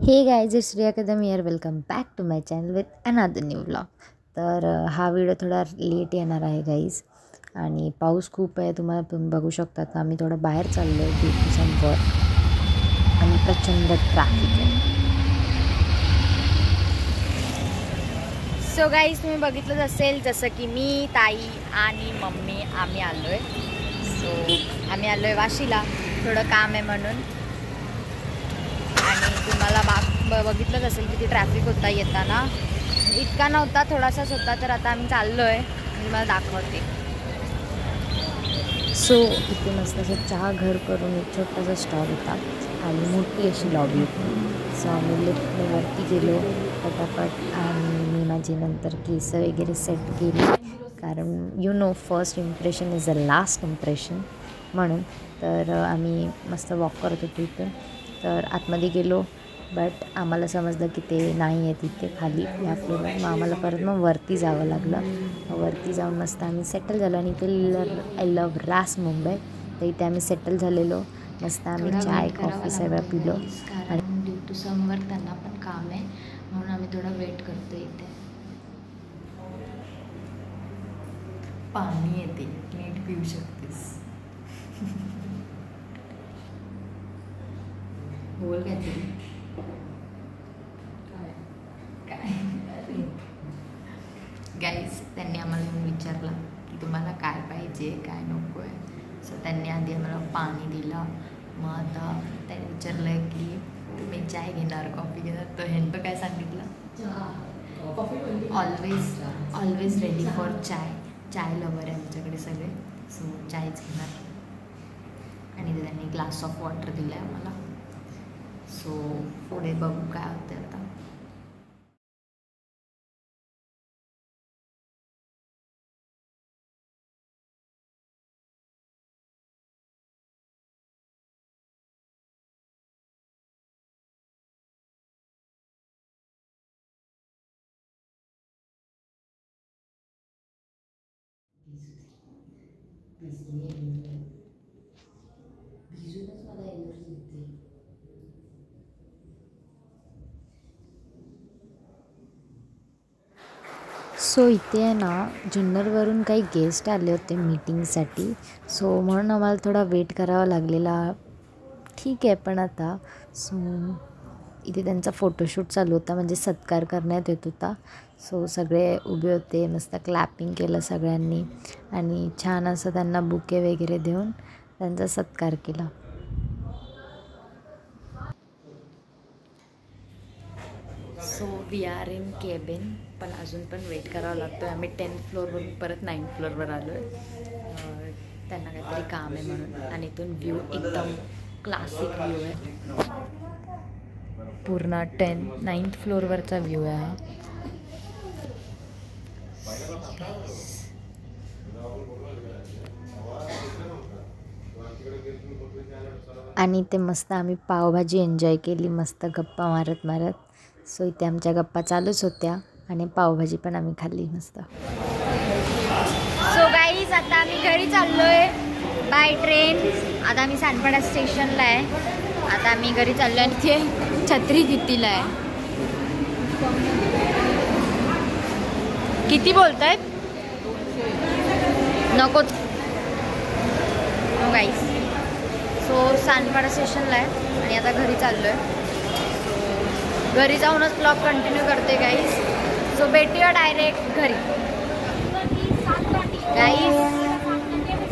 हे guys it's Shreya Kadam here welcome back to my channel with another new vlog. तर हा video थोडा late येणार आहे गाईज आणि पाऊस खूप आहे. तुम्ही बघू शकता. आम्ही थोडं बाहेर चाललो आहे ड्यू टू सम वर्क आणि प्रचंड ट्रॅफिक आहे. सो गाईज तुम्ही बघितलंच असेल जसं की मी, ताई आणि मम्मी आम्ही आलो आहे. सो आम्ही आलो आहे वाशीला, थोडं काम आहे म्हणून. आणि तुम्हाला बघितलंच असेल किती ट्रॅफिक होता येताना. इतका नव्हता, थोडासाच होता. तर आता आम्ही चाललो आहे, मी मला दाखवते. सो इथे मस्त असं चहा घर करून एक छोटासा स्टॉल होता आणि मोठी अशी लॉबी होती. सो आम्ही लिफ्टने वरती गेलो पटापट आणि मी माझे नंतर केस वगैरे सेट केले, कारण you know first impression is the last impression म्हणून. तर आम्ही मस्त वॉक करत होतो इथे. तर आतमध्ये गेलो बट आम्हाला समजलं की ते नाही आहे तिथे खाली या फ्लोरवर. मग आम्हाला परत वरती जावं लागलं. वरती जाऊन मस्त आम्ही सेटल झालो आणि इथे आय लव्ह रास मुंबई. तर इथे आम्ही सेटल झालेलो. मस्त आम्ही चाय कॉफी सगळं पिलो. आणि ड्यू टू समवर त्यांना पण काम आहे म्हणून आम्ही थोडा वेट करतो. इथे पाणी येते, नीट पिऊ शकतेस. बोल काहीतरी. गाईज त्यांनी आम्हाला येऊन विचारलं की तुम्हाला काय पाहिजे काय नको आहे. सो त्यांनी आधी आम्हाला पाणी दिलं. मग आता त्यांनी विचारलं आहे की तुम्ही चाय घेणार कॉफी घेणार. तर ह्यांचं काय सांगितलं, always ready for chai lover आहे आमच्याकडे सगळे. सो चायच घेणार. आणि ते त्यांनी ग्लास ऑफ वॉटर दिलं आहे आम्हाला. सो पुढे बघू काय होते आता. सो इथे आहे ना जुन्नरवरून काही गेस्ट आले होते मीटिंगसाठी. सो म्हणून आम्हाला थोडा वेट करावा लागलेला. ठीक आहे पण आता सो इथे त्यांचा फोटोशूट चालू होता, म्हणजे सत्कार करण्यात येत होता. सो सगळे उभे होते, मस्त क्लॅपिंग केलं सगळ्यांनी आणि छान असं त्यांना बुके वगैरे देऊन त्यांचा सत्कार केला. So we are in cabin, पण अजून पण वेट करावं लागतो. आम्ही 10th फ्लोअरवरून परत 9th फ्लोअरवर आलो आहे. त्यांना काहीतरी काम आहे म्हणून. आणि इथून व्ह्यू एकदम क्लासिक व्ह्यू आहे. पूर्ण 9th फ्लोअरवरचा व्ह्यू आहे. आणि ते मस्त आम्ही पावभाजी एन्जॉय केली, मस्त गप्पा मारत मारत. सो इथे आमच्या गप्पा चालूच होत्या आणि पावभाजी पण आम्ही खाल्ली मस्त. सो गाईज आता आम्ही घरी चाललो आहे बाय ट्रेन. आता आम्ही सानपाडा स्टेशनला आहे. आता आम्ही घरी चाललो आहे. आणि ते छत्री कितीला आहे, किती बोलत आहेत नकोच. गाईज सो सानपाडा स्टेशनला आहे आणि आता घरी चाललो आहे. घरी जाऊनच ब्लॉग कंटिन्यू करते गाईज. सो भेटूया डायरेक्ट घरी. गाईज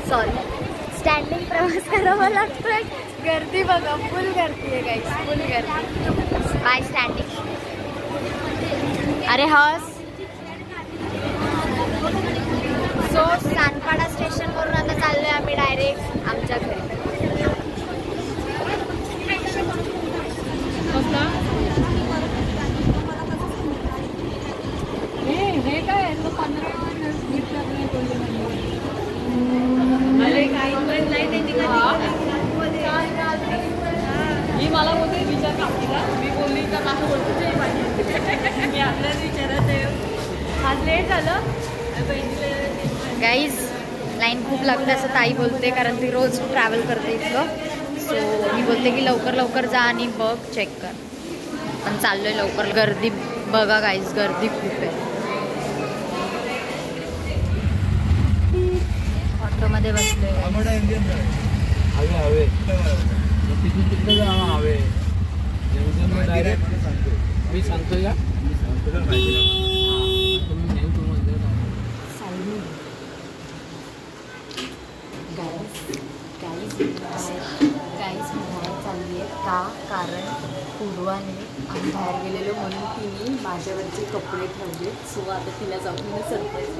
सॉरी, स्टँडिंग प्रवास करावा लागतोय. गर्दी बघा, फुल गर्दी आहे गाईज, फुल गर्दी. By standing. अरे हस. सो सानपाडा स्टेशनवरून आता चाललो आहे आम्ही डायरेक्ट आमच्या घरी. मी मला बोलते विचार कापतीला. मी बोलली का मला बोलते मी आपल्याला विचारत आहे. आज लेट झालं गाईज. लाईन खूप लागते असं ताई बोलते, कारण ती रोज ट्रॅव्हल करते इतकं. सो मी बोलते की लवकर लवकर जा आणि बघ चेक कर. पण चाललोय लवकर. गर्दी बघा गाईस, गर्दी खूप आहे. ऑटोमध्ये बसलोय. मी सांगतोय का गाईस बाहेर चालली आहे का, कारण पूर्वाने आम्ही बाहेर गेलेलो म्हणून तिने माझ्यावरचे कपडे ठेवले. सो आता तिला जाऊन मी सरप्राईज